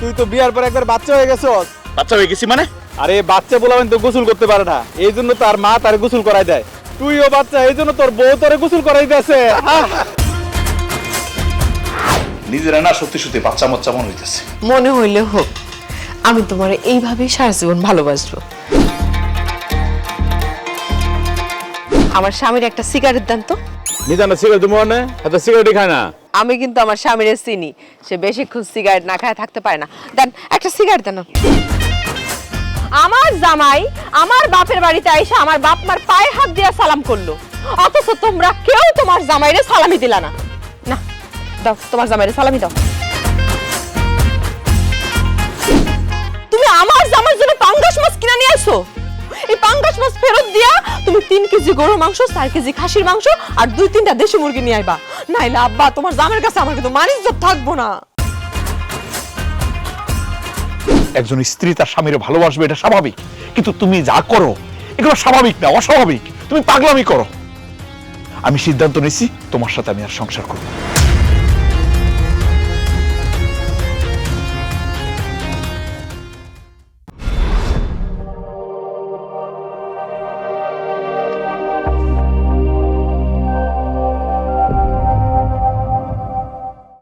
তুই তো বিয়ার পর একবার বাচ্চা হয়ে গেছস। বাচ্চা হয়ে গেছি মানে? আরে বাচ্চা বলাবেন তো গোসল করতে পারে না, এই জন্য তার মা তার গোসল করাই দেয়। তুইও বাচ্চা, এই জন্য তোর বউ তোরে গোসল করাই দিয়েছে। নিজেরা না সত্যি সত্যি বাচ্চা মচ্চা মনে হইতেছে। মনে হইলে হোক, আমি তোমার এইভাবেই সারা জীবন ভালোবাসবো। আমার স্বামীর একটা সিগারেট দেন তো। নিজানা সিগারেট তুমি মানে এত সিগারেটই খায় না। আমি কিন্তু আমার স্বামীর চিনি, সে বেশিক্ষণ সিগারেট না খায় থাকতে পারে না। দেন একটা সিগারেট দেন। আমার জামাই আমার বাপের বাড়িতে আইসা আমার বাপ মার পায়ে হাত দিয়ে সালাম করলো, অথচ তোমরা কেউ তোমার জামাইরে সালামি দিলা না। না দাও, তোমার জামাইরে সালামি দাও। তুমি আমার জামাইয়ের জন্য পাঙ্গাস মাছ কিনে নিয়ে আসো। এই পাঙ্গাস মাছ ফেরত দিয়া তুমি 3 কেজি গরুর মাংস, 4 কেজি খাসির মাংস আর 2-3টা দেশি মুরগি নিয়ে আইবা। নাইলে আব্বা তোমার জামাইয়ের কাছে আমার কিন্তু মান-ইজ্জত থাকবো না। একজন স্ত্রী তার স্বামীর ভালোবাসবে, এটা স্বাভাবিক, কিন্তু তুমি যা করো এগুলো স্বাভাবিক না, অস্বাভাবিক। তুমি পাগলামি করো। আমি সিদ্ধান্ত নিয়েছি তোমার সাথে আমি আর সংসার করব না।